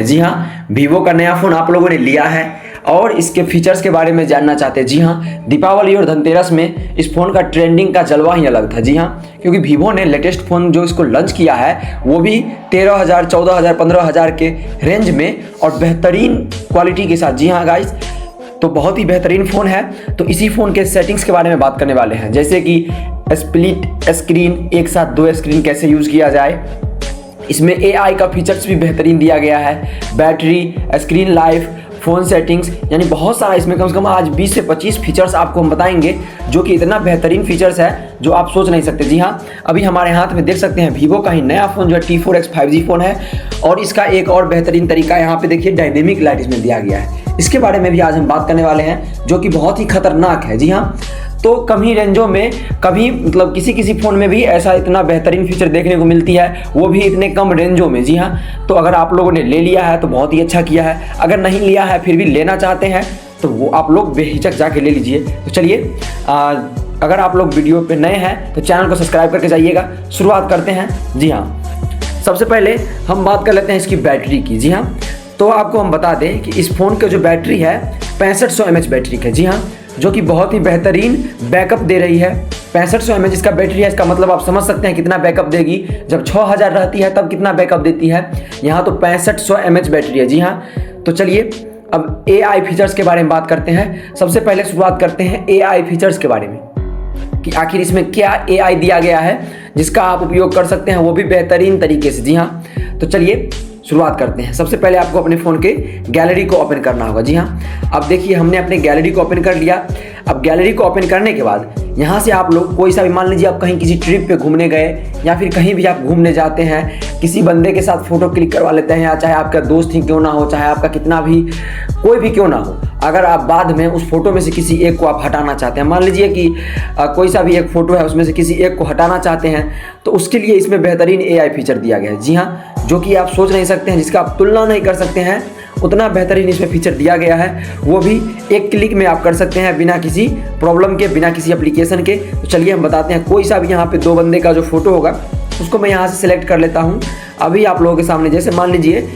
जी हाँ, वीवो का नया फ़ोन आप लोगों ने लिया है और इसके फीचर्स के बारे में जानना चाहते हैं। जी हाँ, दीपावली और धनतेरस में इस फ़ोन का ट्रेंडिंग का जलवा ही अलग था। जी हाँ, क्योंकि वीवो ने लेटेस्ट फ़ोन जो इसको लॉन्च किया है वो भी 13,000, 14,000, 15,000 के रेंज में और बेहतरीन क्वालिटी के साथ। जी हाँ गाइस, तो बहुत ही बेहतरीन फ़ोन है। तो इसी फ़ोन के सेटिंग्स के बारे में बात करने वाले हैं, जैसे कि स्प्लिट स्क्रीन, एक साथ 2 स्क्रीन कैसे यूज़ किया जाए। इसमें AI का फीचर्स भी बेहतरीन दिया गया है, battery, screen life, phone settings, यानी बहुत सारा इसमें कम से कम आज 20 से 25 फीचर्स आपको हम बताएंगे, जो कि इतना बेहतरीन फीचर्स है जो आप सोच नहीं सकते। जी हाँ, अभी हमारे हाथ में देख सकते हैं वीवो का ही नया फ़ोन जो है T4X 5G फ़ोन है और इसका एक और बेहतरीन तरीका यहाँ पे देखिए, डायनेमिक लाइट इसमें दिया गया है। इसके बारे में भी आज हम बात करने वाले हैं, जो कि बहुत ही खतरनाक है। जी हाँ, तो कम ही रेंजों में कभी मतलब किसी फ़ोन में भी ऐसा इतना बेहतरीन फीचर देखने को मिलती है, वो भी इतने कम रेंजों में। जी हाँ, तो अगर आप लोगों ने ले लिया है तो बहुत ही अच्छा किया है, अगर नहीं लिया है फिर भी लेना चाहते हैं तो वो आप लोग बेहिचक जाके ले लीजिए। तो चलिए, अगर आप लोग वीडियो पे नए हैं तो चैनल को सब्सक्राइब करके जाइएगा। शुरुआत करते हैं। जी हाँ, सबसे पहले हम बात कर लेते हैं इसकी बैटरी की। जी हाँ, तो आपको हम बता दें कि इस फ़ोन की जो बैटरी है 6500 mAh बैटरी है। जी हाँ, जो कि बहुत ही बेहतरीन बैकअप दे रही है। 6500 mAh इसका बैटरी है, इसका मतलब आप समझ सकते हैं कितना बैकअप देगी। जब 6000 रहती है तब कितना बैकअप देती है, यहाँ तो 6500 mAh बैटरी है। जी हाँ, तो चलिए अब AI फीचर्स के बारे में बात करते हैं। सबसे पहले शुरुआत करते हैं AI फीचर्स के बारे में, कि आखिर इसमें क्या AI दिया गया है जिसका आप उपयोग कर सकते हैं, वो भी बेहतरीन तरीके से। जी हाँ, तो चलिए शुरुआत करते हैं। सबसे पहले आपको अपने फ़ोन के गैलरी को ओपन करना होगा। जी हाँ, अब देखिए हमने अपने गैलरी को ओपन कर लिया। अब गैलरी को ओपन करने के बाद यहाँ से आप लोग कोई सा भी, मान लीजिए आप कहीं किसी ट्रिप पे घूमने गए या फिर कहीं भी आप घूमने जाते हैं, किसी बंदे के साथ फ़ोटो क्लिक करवा लेते हैं, या चाहे आपका दोस्त ही क्यों ना हो, चाहे आपका कितना भी कोई भी क्यों ना हो, अगर आप बाद में उस फोटो में से किसी एक को आप हटाना चाहते हैं, मान लीजिए कि कोई सा भी एक फ़ोटो है उसमें से किसी एक को हटाना चाहते हैं, तो उसके लिए इसमें बेहतरीन AI फीचर दिया गया है। जी हाँ, जो कि आप सोच नहीं सकते हैं, जिसका आप तुलना नहीं कर सकते हैं, उतना बेहतरीन इसमें फीचर दिया गया है। वो भी एक क्लिक में आप कर सकते हैं, बिना किसी प्रॉब्लम के, बिना किसी एप्लीकेशन के। तो चलिए हम बताते हैं। कोई सा भी यहाँ पे 2 बंदे का जो फ़ोटो होगा उसको मैं यहाँ से सिलेक्ट कर लेता हूँ। अभी आप लोगों के सामने, जैसे मान लीजिए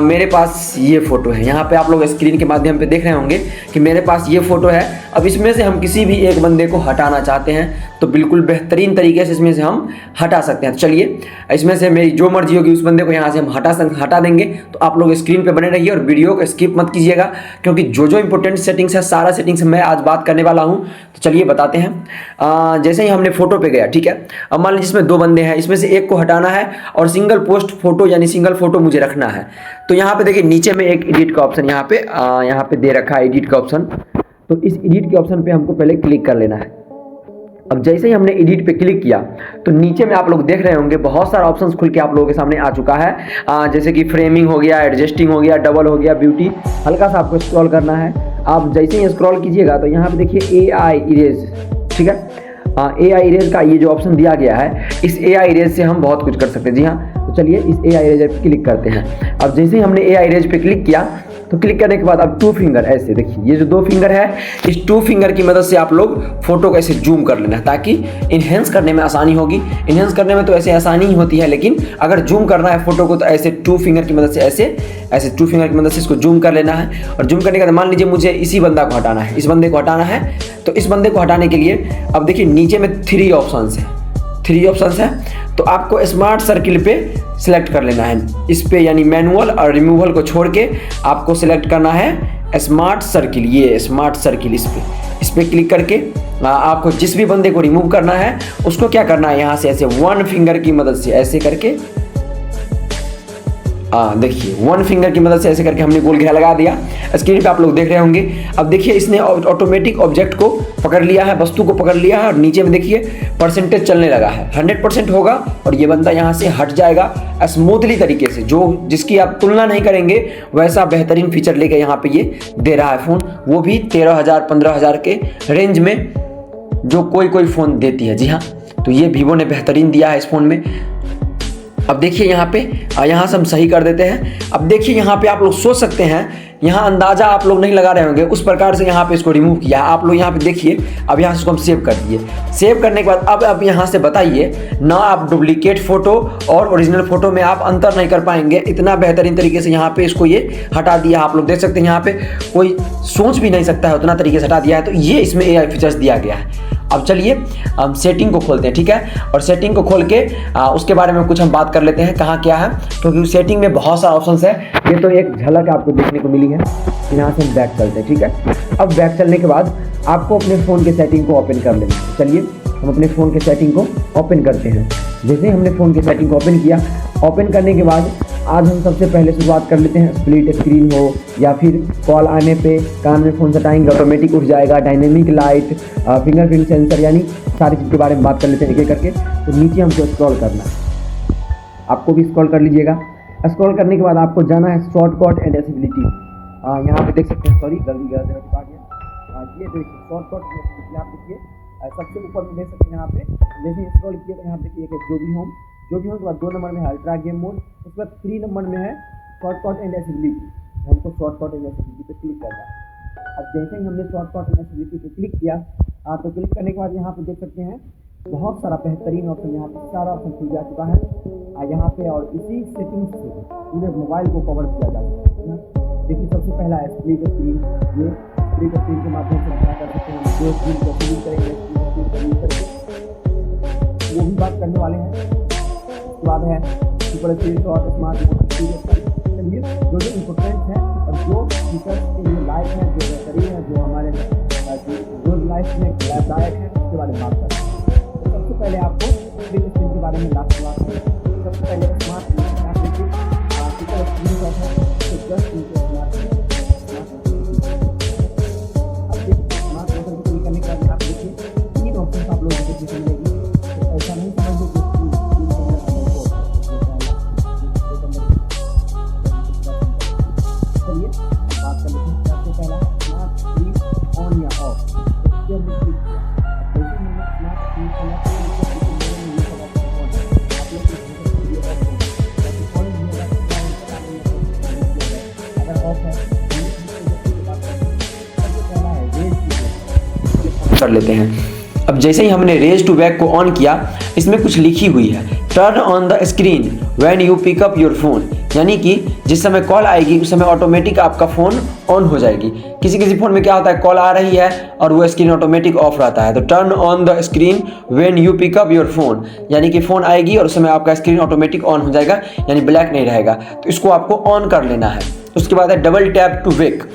मेरे पास ये फ़ोटो है, यहाँ पे आप लोग स्क्रीन के माध्यम पे देख रहे होंगे कि मेरे पास ये फ़ोटो है। अब इसमें से हम किसी भी एक बंदे को हटाना चाहते हैं तो बिल्कुल बेहतरीन तरीके से इसमें से हम हटा सकते हैं। तो चलिए, इसमें से मेरी जो मर्जी होगी उस बंदे को यहाँ से हम हटा देंगे। तो आप लोग स्क्रीन पे बने रहिए और वीडियो को स्किप मत कीजिएगा, क्योंकि जो इंपॉर्टेंट सेटिंग्स है, सारा सेटिंग्स मैं आज बात करने वाला हूँ। तो चलिए बताते हैं। जैसे ही हमने फ़ोटो पे गया, ठीक है, अब मान लीजिए इसमें 2 बंदे हैं, इसमें से एक को हटाना है और सिंगल पोस्ट फोटो यानी सिंगल फोटो मुझे रखना है। तो यहाँ पे देखिए नीचे में एक एडिट का ऑप्शन यहाँ पे दे रखा है, एडिट का ऑप्शन। तो इस एडिट के ऑप्शन पे हमको पहले क्लिक कर लेना है। अब जैसे ही हमने एडिट पे क्लिक किया तो नीचे में आप लोग देख रहे होंगे बहुत सारा ऑप्शंस खुल के आप लोगों के सामने आ चुका है। जैसे कि फ्रेमिंग हो गया, एडजस्टिंग हो गया, डबल हो गया, ब्यूटी। हल्का सा आपको स्क्रॉल करना है। आप जैसे ही स्क्रॉल कीजिएगा तो यहाँ पे देखिए AI इरेज, ठीक है, AI इरेज का ये जो ऑप्शन दिया गया है, इस AI इरेज से हम बहुत कुछ कर सकते हैं। जी हाँ, तो चलिए इस AI इरेज पे क्लिक करते हैं। अब जैसे ही हमने AI इरेज पे क्लिक किया तो क्लिक करने के बाद अब 2 फिंगर, ऐसे देखिए ये जो 2 फिंगर है, इस 2 फिंगर की मदद से आप लोग फोटो को ऐसे जूम कर लेना है, ताकि इन्हेंस करने में आसानी होगी। इन्हेंस करने में तो ऐसे आसानी ही होती है, लेकिन अगर जूम करना है फोटो को तो ऐसे 2 फिंगर की मदद से ऐसे 2 फिंगर की मदद से इसको जूम कर लेना है। और जूम करने के बाद मान लीजिए मुझे इसी बंदा को हटाना है, इस बंदे को हटाना है, तो इस बंदे को हटाने के लिए अब देखिए नीचे में 3 ऑप्शंस है। तो आपको स्मार्ट सर्किल पे सिलेक्ट कर लेना है। इस पे यानी मैनुअल और रिमूवल को छोड़ के आपको सिलेक्ट करना है स्मार्ट सर्किल। ये स्मार्ट सर्किल, इस पे क्लिक करके आपको जिस भी बंदे को रिमूव करना है उसको क्या करना है, यहाँ से ऐसे 1 फिंगर की मदद से ऐसे करके, देखिए 1 फिंगर की मदद से ऐसे करके हमने गोल घेरा लगा दिया। स्क्रीन पे आप लोग देख रहे होंगे। अब देखिए इसने ऑटोमेटिक ऑब्जेक्ट को पकड़ लिया है, वस्तु को पकड़ लिया है, और नीचे में देखिए परसेंटेज चलने लगा है। 100% होगा और ये बंदा यहाँ से हट जाएगा स्मूथली तरीके से, जो जिसकी आप तुलना नहीं करेंगे वैसा बेहतरीन फीचर लेके यहाँ पे ये दे रहा है फ़ोन, वो भी 13,000 15,000 के रेंज में, जो कोई फ़ोन देती है। जी हाँ, तो ये वीवो ने बेहतरीन दिया है इस फ़ोन में। अब देखिए यहाँ पे यहाँ से हम सही कर देते हैं। अब देखिए यहाँ पे आप लोग सोच सकते हैं, यहाँ अंदाजा आप लोग नहीं लगा रहे होंगे, उस प्रकार से यहाँ पे इसको रिमूव किया। आप लोग यहाँ पे देखिए, अब यहाँ से इसको हम सेव कर दिए। सेव करने के बाद अब यहाँ से बताइए ना, आप डुप्लीकेट फोटो और ओरिजिनल फोटो में आप अंतर नहीं कर पाएंगे। इतना बेहतरीन तरीके से यहाँ पे इसको ये हटा दिया। आप लोग देख सकते हैं यहाँ पे कोई सोच भी नहीं सकता है, उतना तरीके से हटा दिया है। तो ये इसमें AI फीचर्स दिया गया है। अब चलिए हम सेटिंग को खोलते हैं, ठीक है। और सेटिंग को खोल के उसके बारे में कुछ हम बात कर लेते हैं, कहाँ क्या है, क्योंकि सेटिंग में बहुत सारा ऑप्शंस है। ये तो एक झलक आपको देखने को मिली है। यहाँ से हम बैक चलते हैं, ठीक है। अब बैक चलने के बाद आपको अपने फ़ोन के सेटिंग को ओपन कर लेना है। चलिए हम अपने फ़ोन के सेटिंग को ओपन करते हैं। जैसे ही हमने फ़ोन के सेटिंग को ओपन किया, ओपन करने के बाद आज हम सबसे पहले शुरुआत कर लेते हैं। स्प्लिट स्क्रीन हो या फिर कॉल आने पे कान में फ़ोन सटाएंगे ऑटोमेटिक उठ जाएगा, डायनेमिक लाइट, फिंगरप्रिंट सेंसर, यानी सारी चीज़ के बारे में बात कर लेते हैं एक एक करके। तो नीचे हमको स्क्रॉल करना है, आपको भी स्क्रॉल कर लीजिएगा। स्क्रॉल करने के बाद आपको जाना है शॉर्टकट एंड एसेसिबिलिटी। यहाँ पे देख सकते हैं, सॉरी गलती आ गया। ये देखिए शॉर्टकट एंड एसेसिबिलिटी, आप देखिए सबसे ऊपर में देख सकते हैं। यहाँ पे जैसे स्क्रॉल किया तो यहाँ देखिए जो भी होम के बाद 2 नंबर में है अल्ट्रा गेम मोड, उसके बाद 3 नंबर में है शॉर्टकट एंड एसेसिबिलिटी। हमको शॉर्टकट एंड एसेसिबिलिटी पे क्लिक करना है। अब जैसे ही हमने शॉर्टकट एंड एसेसिबिलिटी पे क्लिक किया, तो क्लिक करने के बाद यहाँ पे देख सकते हैं बहुत सारा बेहतरीन ऑप्शन, यहाँ पे सारा ऑप्शन खुल जा चुका है यहाँ पे। और इसी सेटिंग्स से पूरे मोबाइल को कवर किया जा सकता है। देखिए सबसे पहला है स्प्लिट स्क्रीन। ये स्प्लिट स्क्रीन के माध्यम से क्या कर सकते हैं, जो स्क्रीन को यूज करेंगे वो भी बात करने वाले हैं। उसके बाद है सुपर स्क्रीन शॉट, स्मार्ट चलिए जो जो इम्पोर्टेंट है और जो फीचर्स के लिए लाइक है, जो बेहतरीन है, जो हमारे रोज लाइफ में लाभदायक है, उसके बारे में बात करते हैं। तो सबसे पहले आपको स्प्लिट स्क्रीन के बारे में लास्ट बात है। सबसे पहले स्मार्ट सुपर स्क्रीन शॉट है, तो जस्ट स्मार्ट मोटर को क्लिक करने के बाद आप देखिए 3 ऑप्शन आप लोगों को देखने मिलेगी। तो ऐसा नहीं समझो कर लेते हैं। अब जैसे ही हमने रेज टू बैक को ऑन किया, इसमें कुछ लिखी हुई है, turn on the screen when you pick up your phone, यानी कि जिस समय कॉल आएगी उस समय ऑटोमेटिक आपका फ़ोन ऑन हो जाएगी। किसी किसी फ़ोन में क्या होता है, कॉल आ रही है और वो स्क्रीन ऑटोमेटिक ऑफ रहता है। तो turn on the screen when you pick up your phone, यानी कि फ़ोन आएगी और उस समय आपका स्क्रीन ऑटोमेटिक ऑन हो जाएगा, यानी ब्लैक नहीं रहेगा। तो इसको आपको ऑन कर लेना है। उसके बाद है डबल टैप टू वेक,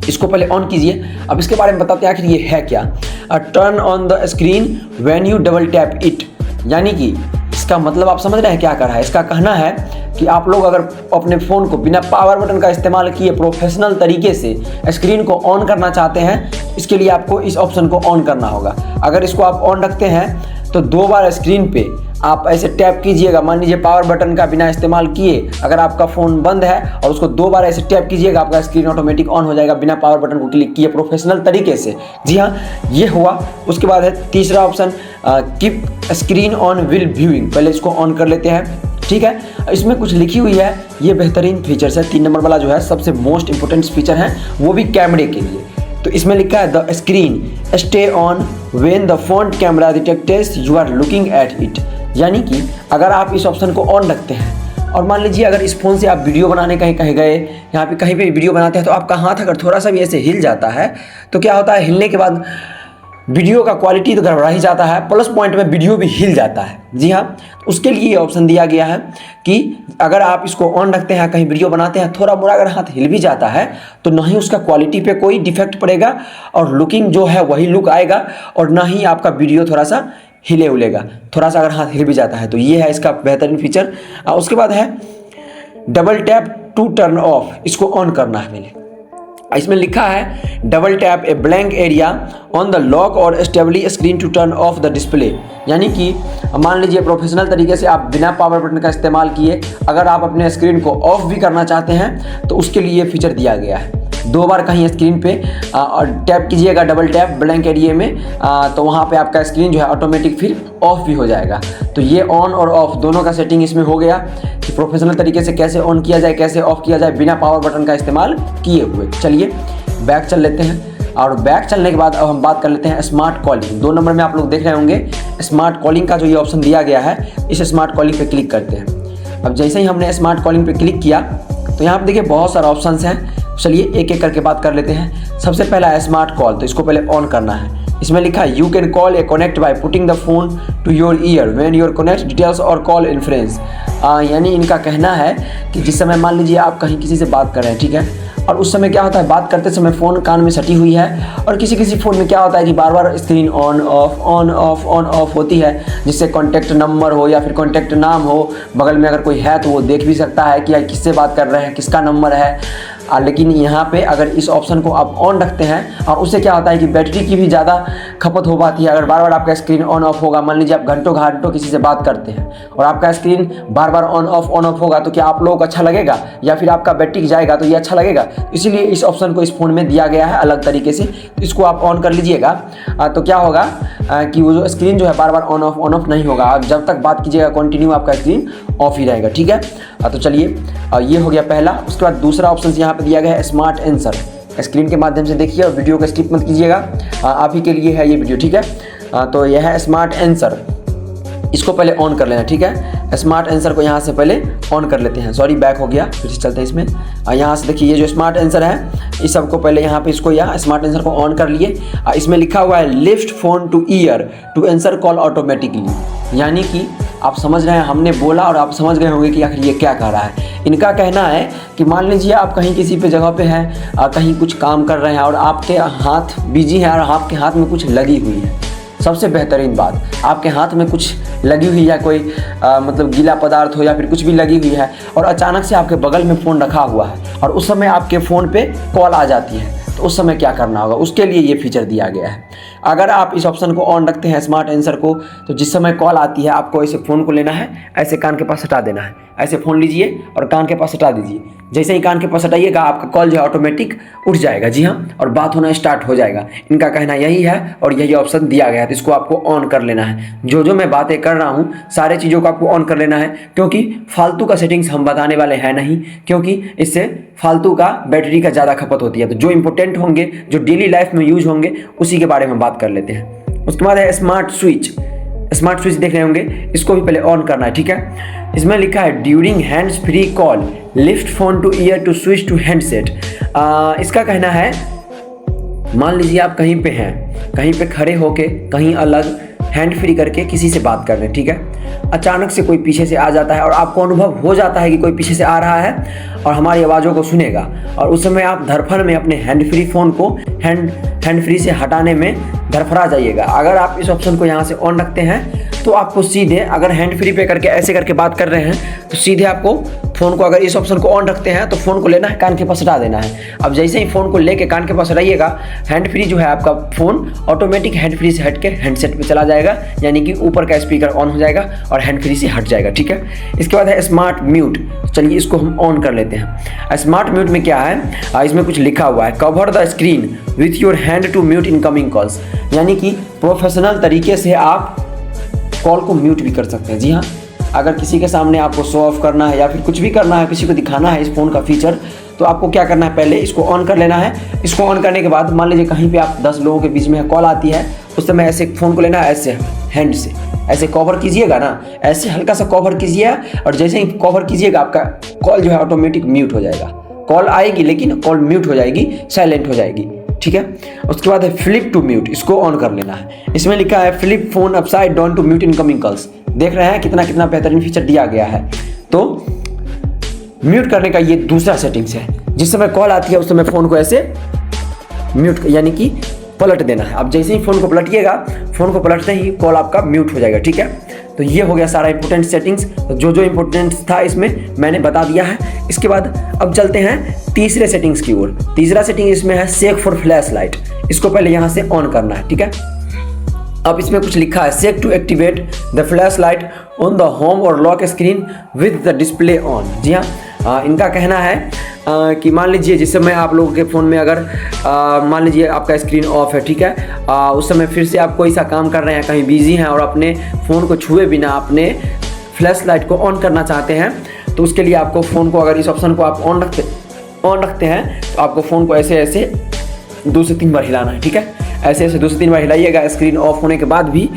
इसको पहले ऑन कीजिए। अब इसके बारे में बताते हैं आखिर ये है क्या। Turn on the screen when U double tap it, यानी कि इसका मतलब आप समझ रहे हैं क्या कर रहा है। इसका कहना है कि आप लोग अगर अपने फ़ोन को बिना पावर बटन का इस्तेमाल किए प्रोफेशनल तरीके से स्क्रीन को ऑन करना चाहते हैं, इसके लिए आपको इस ऑप्शन को ऑन करना होगा। अगर इसको आप ऑन रखते हैं तो 2 बार स्क्रीन पे आप ऐसे टैप कीजिएगा। मान लीजिए पावर बटन का बिना इस्तेमाल किए अगर आपका फ़ोन बंद है और उसको 2 बार ऐसे टैप कीजिएगा, आपका स्क्रीन ऑटोमेटिक ऑन हो जाएगा बिना पावर बटन को क्लिक किए, प्रोफेशनल तरीके से। जी हाँ, ये हुआ। उसके बाद है तीसरा option, keep screen on wheel viewing. पहले इसको ऑन कर लेते हैं, ठीक है। इसमें कुछ लिखी हुई है, ये बेहतरीन फीचर्स है। 3 नंबर वाला जो है सबसे मोस्ट इंपॉर्टेंट फीचर है, वो भी कैमरे के लिए। तो इसमें लिखा है the screen stay on when the front camera detects you are looking at it, यानी कि अगर आप इस ऑप्शन को ऑन रखते हैं और मान लीजिए अगर इस फ़ोन से आप वीडियो बनाने कहीं गए, यहाँ पे कहीं पे वीडियो बनाते हैं, तो आपका हाथ अगर थोड़ा सा भी ऐसे हिल जाता है तो क्या होता है, हिलने के बाद वीडियो का क्वालिटी तो गड़बड़ा ही जाता है, प्लस पॉइंट में वीडियो भी हिल जाता है। जी हाँ, उसके लिए ये ऑप्शन दिया गया है कि अगर आप इसको ऑन रखते हैं, कहीं वीडियो बनाते हैं, थोड़ा मोड़ा अगर हाथ हिल भी जाता है तो ना ही उसका क्वालिटी पे कोई डिफेक्ट पड़ेगा और लुकिंग जो है वही लुक आएगा, और ना ही आपका वीडियो थोड़ा सा हिले उलेगा, थोड़ा सा अगर हाथ हिल भी जाता है। तो ये है इसका बेहतरीन फीचर। उसके बाद है double tap to turn off, इसको ऑन करना है पहले। इसमें लिखा है double tap a blank area on the lock और stably screen to turn off the display, यानी कि मान लीजिए प्रोफेशनल तरीके से आप बिना पावर बटन का इस्तेमाल किए अगर आप अपने स्क्रीन को ऑफ भी करना चाहते हैं तो उसके लिए फीचर दिया गया है। 2 बार कहीं स्क्रीन पे और टैप कीजिएगा, डबल टैप ब्लैंक एरिया में, तो वहाँ पे आपका स्क्रीन जो है ऑटोमेटिक फिर ऑफ भी हो जाएगा। तो ये ऑन और ऑफ दोनों का सेटिंग इसमें हो गया कि प्रोफेशनल तरीके से कैसे ऑन किया जाए, कैसे ऑफ किया जाए बिना पावर बटन का इस्तेमाल किए हुए। चलिए बैक चल लेते हैं, और बैक चलने के बाद अब हम बात कर लेते हैं स्मार्ट कॉलिंग। 2 नंबर में आप लोग देख रहे होंगे स्मार्ट कॉलिंग का जो ये ऑप्शन दिया गया है, इस स्मार्ट कॉलिंग पे क्लिक करते हैं। अब जैसे ही हमने स्मार्ट कॉलिंग पे क्लिक किया तो यहाँ पे देखिए बहुत सारे ऑप्शंस हैं। चलिए एक एक करके बात कर लेते हैं। सबसे पहला है स्मार्ट कॉल, तो इसको पहले ऑन करना है। इसमें लिखा है you can call a connect by putting the phone to your ear when your connect details और कॉल इन्फ्रेंस। यानी इनका कहना है कि जिस समय मान लीजिए आप कहीं किसी से बात कर रहे हैं, ठीक है, और उस समय क्या होता है, बात करते समय फ़ोन कान में सटी हुई है, और किसी किसी फ़ोन में क्या होता है कि बार बार स्क्रीन ऑन ऑफ होती है, जिससे कॉन्टैक्ट नंबर हो या फिर कॉन्टैक्ट नाम हो, बगल में अगर कोई है तो वो देख भी सकता है कि यार किससे बात कर रहे हैं, किसका नंबर है। लेकिन यहाँ पे अगर इस ऑप्शन को आप ऑन रखते हैं, और उससे क्या होता है कि बैटरी की भी ज़्यादा खपत हो पाती है। अगर बार बार आपका स्क्रीन ऑन ऑफ होगा, मान लीजिए आप घंटों घंटों किसी से बात करते हैं और आपका screen bar bar on off होगा, तो क्या आप लोगों को अच्छा लगेगा या फिर आपका बैटरी जाएगा तो ये अच्छा लगेगा? इसीलिए इस ऑप्शन को इस फ़ोन में दिया गया है अलग तरीके से। तो इसको आप ऑन कर लीजिएगा, तो क्या होगा कि वो जो स्क्रीन जो है बार बार ऑन ऑफ नहीं होगा। आप जब तक बात कीजिएगा कंटिन्यू आपका स्क्रीन ऑफ ही रहेगा, ठीक है। तो चलिए ये हो गया पहला। उसके बाद दूसरा ऑप्शन यहाँ पे दिया गया है स्मार्ट आंसर। स्क्रीन के माध्यम से देखिए और वीडियो को स्किप मत कीजिएगा, आप ही के लिए है ये वीडियो, ठीक है। तो यह है स्मार्ट आंसर, इसको पहले ऑन कर लेना, ठीक है। स्मार्ट आंसर को यहाँ से पहले ऑन कर लेते हैं। सॉरी बैक हो गया, फिर से चलते हैं इसमें। यहाँ से देखिए ये जो स्मार्ट आंसर है, इस सबको पहले यहाँ पे इसको यहाँ स्मार्ट आंसर को ऑन कर लिए। इसमें लिखा हुआ है lift phone to ear to answer call automatically. यानी कि आप समझ रहे हैं, हमने बोला और आप समझ गए होंगे कि आखिर ये क्या कह रहा है। इनका कहना है कि मान लीजिए आप कहीं किसी पे जगह पे हैं, कहीं कुछ काम कर रहे हैं और आपके हाथ बिजी हैं और आपके हाथ में कुछ लगी हुई है। सबसे बेहतरीन बात, आपके हाथ में कुछ लगी हुई है, कोई मतलब गीला पदार्थ हो या फिर कुछ भी लगी हुई है, और अचानक से आपके बगल में फ़ोन रखा हुआ है और उस समय आपके फ़ोन पे कॉल आ जाती है, तो उस समय क्या करना होगा, उसके लिए ये फीचर दिया गया है। अगर आप इस ऑप्शन को ऑन रखते हैं स्मार्ट आंसर को, तो जिस समय कॉल आती है आपको ऐसे फ़ोन को लेना है, ऐसे कान के पास हटा देना है, ऐसे फ़ोन लीजिए और कान के पास हटा दीजिए। जैसे ही कान के पास हटाइएगा आपका कॉल जो है ऑटोमेटिक उठ जाएगा, जी हाँ, और बात होना स्टार्ट हो जाएगा। इनका कहना यही है और यही ऑप्शन दिया गया है, तो इसको आपको ऑन कर लेना है। जो मैं बातें कर रहा हूँ सारे चीज़ों को आपको ऑन कर लेना है, क्योंकि फालतू का सेटिंग्स हम बताने वाले हैं नहीं, क्योंकि इससे फालतू का बैटरी का ज़्यादा खपत होती है। तो जो इंपॉर्टेंट होंगे, जो डेली लाइफ में यूज होंगे, उसी के बारे में बात कर लेते हैं। उसके बाद है स्मार्ट स्विच। स्मार्ट स्विच देख रहे होंगे, इसको भी पहले ऑन करना है, ठीक है। इसमें लिखा है during hands free call lift phone to ear to switch to handset. इसका कहना है मान लीजिए आप कहीं पे हैं, कहीं पे खड़े होके कहीं अलग हैंड फ्री करके किसी से बात कर रहे हैं, ठीक है। अचानक से कोई पीछे से आ जाता है और आपको अनुभव हो जाता है कि कोई पीछे से आ रहा है और हमारी आवाज़ों को सुनेगा, और उस समय आप धड़फड़ में अपने हैंड फ्री फ़ोन को हैंड फ्री से हटाने में धड़फड़ा जाइएगा। अगर आप इस ऑप्शन को यहाँ से ऑन रखते हैं तो आपको सीधे, अगर हैंड फ्री पे करके ऐसे करके बात कर रहे हैं, तो सीधे आपको फ़ोन को, अगर इस ऑप्शन को ऑन रखते हैं तो फ़ोन को लेना है, कान के पास हटा देना है। अब जैसे ही फ़ोन को लेके कान के पास हटाइएगा, हैंड फ्री जो है आपका फ़ोन ऑटोमेटिक हैंड फ्री से हट के हैंडसेट पे चला जाएगा, यानी कि ऊपर का स्पीकर ऑन हो जाएगा और हैंड फ्री से हट जाएगा, ठीक है। इसके बाद है स्मार्ट म्यूट। चलिए इसको हम ऑन कर लेते हैं। स्मार्ट म्यूट में क्या है, इसमें कुछ लिखा हुआ है cover the screen with your hand to mute incoming calls. यानी कि प्रोफेशनल तरीके से आप कॉल को म्यूट भी कर सकते हैं, जी हाँ। अगर किसी के सामने आपको शो ऑफ करना है या फिर कुछ भी करना है, किसी को दिखाना है इस फ़ोन का फीचर, तो आपको क्या करना है, पहले इसको ऑन कर लेना है। इसको ऑन करने के बाद मान लीजिए कहीं पे आप 10 लोगों के बीच में कॉल आती है, उस समय ऐसे फ़ोन को लेना है, ऐसे हैंड से ऐसे कवर कीजिएगा ना, ऐसे हल्का सा कवर कीजिए, और जैसे ही कवर कीजिएगा आपका कॉल जो है ऑटोमेटिक म्यूट हो जाएगा। कॉल आएगी लेकिन कॉल म्यूट हो जाएगी, साइलेंट हो जाएगी, ठीक है। उसके बाद है फ्लिप टू म्यूट, इसको ऑन कर लेना है। इसमें लिखा है flip phone upside down to mute incoming calls. देख रहे हैं कितना बेहतरीन फीचर दिया गया है। तो म्यूट करने का ये दूसरा सेटिंग्स है। जिस समय कॉल आती है उस समय फ़ोन को ऐसे म्यूट यानी कि पलट देना है। अब जैसे ही फ़ोन को पलटिएगा, फ़ोन को पलटते ही कॉल आपका म्यूट हो जाएगा, ठीक है। तो ये हो गया सारा इंपॉर्टेंट सेटिंग्स। तो जो इंपॉर्टेंट था इसमें मैंने बता दिया है। इसके बाद अब चलते हैं तीसरे सेटिंग्स की ओर। तीसरा सेटिंग इसमें है सेक फॉर फ्लैश लाइट। इसको पहले यहाँ से ऑन करना है, ठीक है। अब इसमें कुछ लिखा है सेक to activate the flash light on the home और lock screen with the display on. जी हाँ, इनका कहना है कि मान लीजिए जिस समय आप लोगों के फ़ोन में अगर मान लीजिए आपका स्क्रीन ऑफ है, ठीक है, उस समय फिर से आप कोई सा काम कर रहे हैं, कहीं बिजी हैं और अपने फ़ोन को छुए बिना अपने फ्लैश लाइट को ऑन करना चाहते हैं, तो उसके लिए आपको फ़ोन को, अगर इस ऑप्शन को आप ऑन रखते हैं तो आपको फ़ोन को ऐसे ऐसे 2 से 3 बार हिलाना है, ठीक है। ऐसे ऐसे 2 से 3 बार हिलाइएगा स्क्रीन ऑफ होने के बाद भी,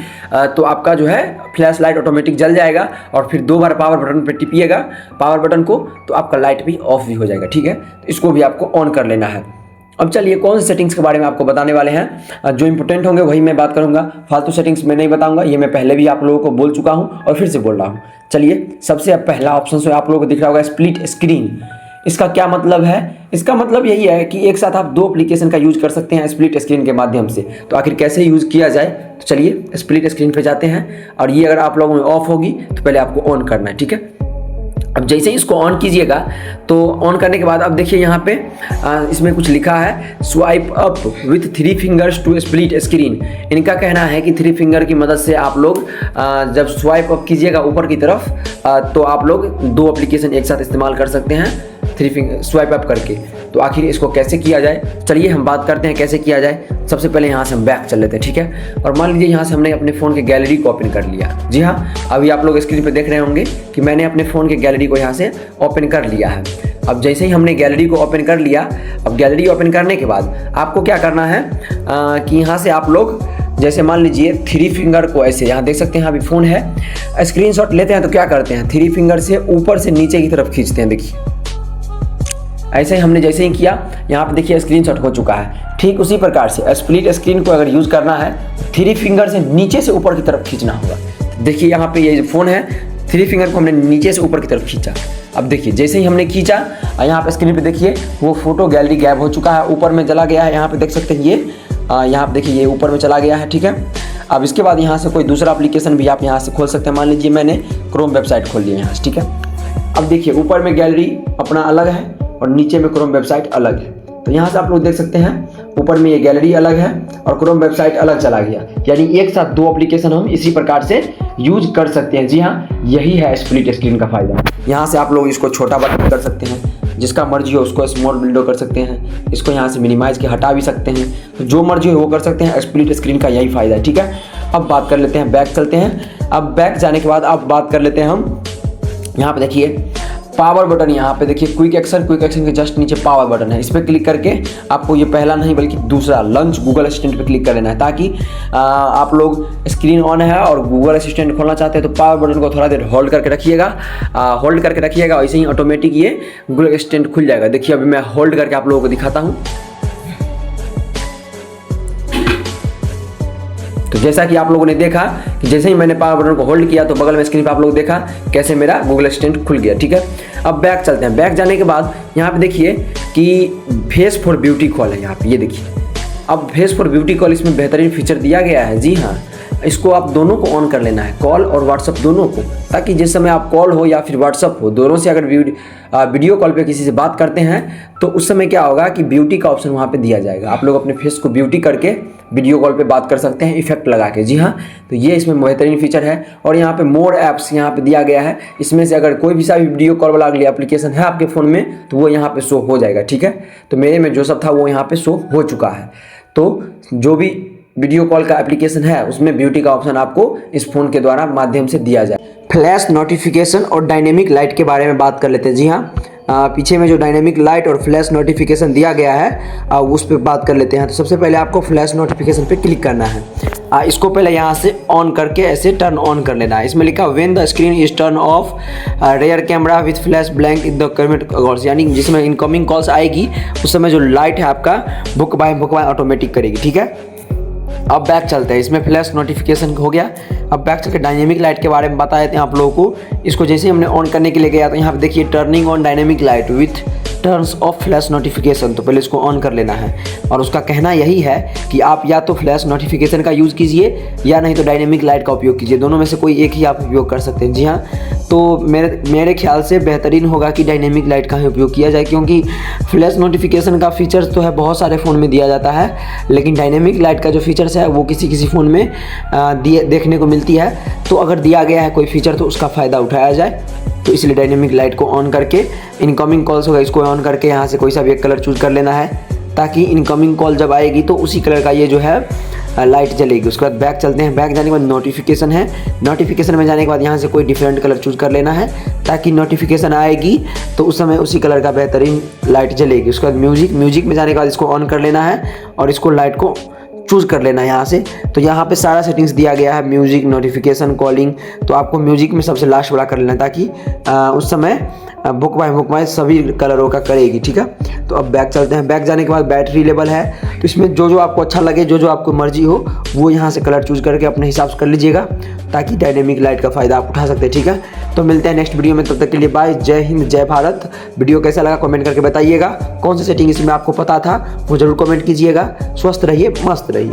तो आपका जो है फ्लैश लाइट ऑटोमेटिक जल जाएगा और फिर 2 बार पावर बटन पे टिपिएगा पावर बटन को, तो आपका लाइट भी ऑफ भी हो जाएगा, ठीक है। तो इसको भी आपको ऑन कर लेना है। अब चलिए कौन सी सेटिंग्स के बारे में आपको बताने वाले हैं, जो इंपॉर्टेंट होंगे वही मैं बात करूंगा, फालतू सेटिंग्स मैं नहीं बताऊंगा, ये मैं पहले भी आप लोगों को बोल चुका हूं और फिर से बोल रहा हूं। चलिए सबसे पहला ऑप्शन जो आप लोगों को दिख रहा होगा स्प्लिट स्क्रीन। इसका क्या मतलब है? इसका मतलब यही है कि एक साथ आप 2 एप्लीकेशन का यूज कर सकते हैं स्प्लिट स्क्रीन के माध्यम से। तो आखिर कैसे यूज़ किया जाए, तो चलिए स्प्लिट स्क्रीन पे जाते हैं और ये अगर आप लोगों में ऑफ होगी तो पहले आपको ऑन करना है, ठीक है। अब जैसे ही इसको ऑन कीजिएगा तो ऑन करने के बाद अब देखिए यहाँ पे इसमें कुछ लिखा है swipe up with 3 fingers to split screen. इनका कहना है कि 3 फिंगर की मदद से आप लोग जब स्वाइप अप कीजिएगा ऊपर की तरफ तो आप लोग 2 एप्लीकेशन एक साथ इस्तेमाल कर सकते हैं 3 फिंगर स्वाइप अप करके। तो आखिर इसको कैसे किया जाए, चलिए हम बात करते हैं कैसे किया जाए। सबसे पहले यहाँ से हम बैक चल लेते हैं, ठीक है। और मान लीजिए यहाँ से हमने अपने फ़ोन के गैलरी को ओपन कर लिया। जी हाँ, अभी आप लोग स्क्रीन पे देख रहे होंगे कि मैंने अपने फ़ोन के गैलरी को यहाँ से ओपन कर लिया है। अब जैसे ही हमने गैलरी को ओपन कर लिया, अब गैलरी ओपन करने के बाद आपको क्या करना है कि यहाँ से आप लोग जैसे मान लीजिए 3 फिंगर को ऐसे, यहाँ देख सकते हैं अभी फ़ोन है, स्क्रीनशॉट लेते हैं तो क्या करते हैं 3 फिंगर से ऊपर से नीचे की तरफ खींचते हैं। देखिए ऐसे ही हमने जैसे ही किया, यहाँ पे देखिए स्क्रीनशॉट हो चुका है। ठीक उसी प्रकार से स्प्लिट स्क्रीन को अगर यूज़ करना है 3 फिंगर से नीचे से ऊपर की तरफ खींचना होगा। देखिए यहाँ पे ये फ़ोन है, 3 फिंगर को हमने नीचे से ऊपर की तरफ खींचा। अब देखिए जैसे ही हमने खींचा, यहाँ पे स्क्रीन पे देखिए वो फोटो गैलरी गैप हो चुका है, ऊपर में चला गया है। यहाँ पे देख सकते हैं ये यहाँ पे देखिए ये ऊपर में चला गया है, ठीक है। अब इसके बाद यहाँ से कोई दूसरा एप्लीकेशन भी आप यहाँ से खोल सकते हैं। मान लीजिए मैंने क्रोम वेबसाइट खोल लिया यहाँ से, ठीक है। अब देखिए ऊपर में गैलरी अपना अलग है और नीचे में क्रोम वेबसाइट अलग है। तो यहाँ से आप लोग देख सकते हैं ऊपर में ये गैलरी अलग है और क्रोम वेबसाइट अलग चला गया, यानी एक साथ 2 एप्लीकेशन हम इसी प्रकार से यूज कर सकते हैं। जी हाँ, यही है स्प्लिट स्क्रीन का फ़ायदा। यहाँ से आप लोग इसको छोटा बड़ा कर सकते हैं, जिसका मर्जी हो उसको स्मॉल विंडो कर सकते हैं, इसको यहाँ से मिनिमाइज के हटा भी सकते हैं, तो जो मर्जी हो वो कर सकते हैं। स्प्लिट स्क्रीन का यही फ़ायदा है, ठीक है। अब बात कर लेते हैं, बैक चलते हैं। अब बैक जाने के बाद अब बात कर लेते हैं हम, यहाँ पे देखिए पावर बटन, यहाँ पे देखिए क्विक एक्शन के जस्ट नीचे पावर बटन है। इस पर क्लिक करके आपको ये पहला नहीं बल्कि दूसरा लॉन्च गूगल असिस्टेंट पे क्लिक कर लेना है, ताकि आप लोग स्क्रीन ऑन है और गूगल असिस्टेंट खोलना चाहते हैं तो पावर बटन को थोड़ा देर होल्ड करके रखिएगा, ऐसे ही ऑटोमेटिक ये गूगल असिस्टेंट खुल जाएगा। देखिए अभी मैं होल्ड करके आप लोगों को दिखाता हूँ। तो जैसा कि आप लोगों ने देखा कि जैसे ही मैंने पावर बटन को होल्ड किया तो बगल में स्क्रीन पे आप लोग देखा कैसे मेरा गूगल असिस्टेंट खुल गया, ठीक है। अब बैक चलते हैं। बैक जाने के बाद यहाँ पे देखिए कि फेस फॉर ब्यूटी कॉल है, यहाँ पे ये देखिए। अब फेस फॉर ब्यूटी कॉल इसमें बेहतरीन फीचर दिया गया है। जी हाँ, इसको आप दोनों को ऑन कर लेना है, कॉल और व्हाट्सअप दोनों को, ताकि जिस समय आप कॉल हो या फिर व्हाट्सअप हो, दोनों से अगर वीडियो कॉल पे किसी से बात करते हैं तो उस समय क्या होगा कि ब्यूटी का ऑप्शन वहाँ पे दिया जाएगा। आप लोग अपने फेस को ब्यूटी करके वीडियो कॉल पे बात कर सकते हैं इफेक्ट लगा के। जी हाँ, तो ये इसमें बेहतरीन फीचर है। और यहाँ पे मोर ऐप्स यहाँ पे दिया गया है, इसमें से अगर कोई भी सा वीडियो कॉल वाला अगली एप्लीकेशन है आपके फ़ोन में तो वो यहाँ पे शो हो जाएगा, ठीक है। तो मेरे में जो सब था वो यहाँ पे शो हो चुका है। तो जो भी वीडियो कॉल का एप्लीकेशन है उसमें ब्यूटी का ऑप्शन आपको इस फ़ोन के द्वारा माध्यम से दिया जाए। फ्लैश नोटिफिकेशन और डायनेमिक लाइट के बारे में बात कर लेते हैं। जी हाँ, पीछे में जो डायनेमिक लाइट और फ्लैश नोटिफिकेशन दिया गया है उस पर बात कर लेते हैं। तो सबसे पहले आपको फ्लैश नोटिफिकेशन पे क्लिक करना है। इसको पहले यहाँ से ऑन करके ऐसे टर्न ऑन कर लेना है। इसमें लिखा when the screen is turn off rare camera with flash blank in the comment calls, यानी जिसमें इनकमिंग कॉल्स आएगी उस समय जो लाइट है आपका बुक बाय ऑटोमेटिक करेगी, ठीक है। अब बैक चलते हैं, इसमें फ्लैश नोटिफिकेशन हो गया। अब बैक चलकर डायनेमिक लाइट के बारे में बता देते हैं आप लोगों को। इसको जैसे हमने ऑन करने के लिए गया तो यहाँ पे देखिए turning on dynamic light with turns of flash notification, तो पहले इसको ऑन कर लेना है। और उसका कहना यही है कि आप या तो फ्लैश नोटिफिकेशन का यूज़ कीजिए या नहीं तो डायनेमिक लाइट का उपयोग कीजिए, दोनों में से कोई एक ही आप उपयोग कर सकते हैं। जी हाँ, तो मेरे ख्याल से बेहतरीन होगा कि डायनेमिक लाइट का ही उपयोग किया जाए, क्योंकि फ्लैश नोटिफिकेशन का फीचर्स तो है बहुत सारे फ़ोन में दिया जाता है, लेकिन डायनेमिक लाइट का जो फीचर्स है वो किसी फ़ोन में देखने को मिलती है। तो अगर दिया गया है कोई फीचर तो उसका फ़ायदा उठाया जाए। तो इसलिए डायनेमिक लाइट को ऑन करके इनकमिंग कॉल्स होगा इसको ऑन करके यहाँ से कोई सा भी एक कलर चूज कर लेना है, ताकि इनकमिंग कॉल जब आएगी तो उसी कलर का ये जो है लाइट जलेगी। उसके बाद बैक चलते हैं। बैक जाने के बाद नोटिफिकेशन है, नोटिफिकेशन में जाने के बाद यहाँ से कोई डिफरेंट कलर चूज कर लेना है, ताकि नोटिफिकेशन आएगी तो उस समय उसी कलर का बेहतरीन लाइट जलेगी। उसके बाद म्यूजिक में जाने के बाद इसको ऑन कर लेना है और इसको लाइट को चूज़ कर लेना है यहाँ से। तो यहाँ पे सारा सेटिंग्स दिया गया है, म्यूजिक, नोटिफिकेशन, कॉलिंग। तो आपको म्यूजिक में सबसे लास्ट वाला कर लेना है, ताकि उस समय बुक बाय सभी कलरों का करेगी। ठीक है, तो अब बैक चलते हैं। बैक जाने के बाद बैटरी लेवल है, तो इसमें जो आपको अच्छा लगे, जो आपको मर्जी हो, वो यहाँ से कलर चूज करके अपने हिसाब से कर लीजिएगा, ताकि डायनेमिक लाइट का फ़ायदा आप उठा सकते हैं। ठीक है, तो मिलते हैं नेक्स्ट वीडियो में, तब तक के लिए बाय। जय हिंद, जय भारत। वीडियो कैसा लगा कमेंट करके बताइएगा। कौन सी सेटिंग इसमें आपको पता था वो जरूर कमेंट कीजिएगा। स्वस्थ रहिए, मस्त रहिए।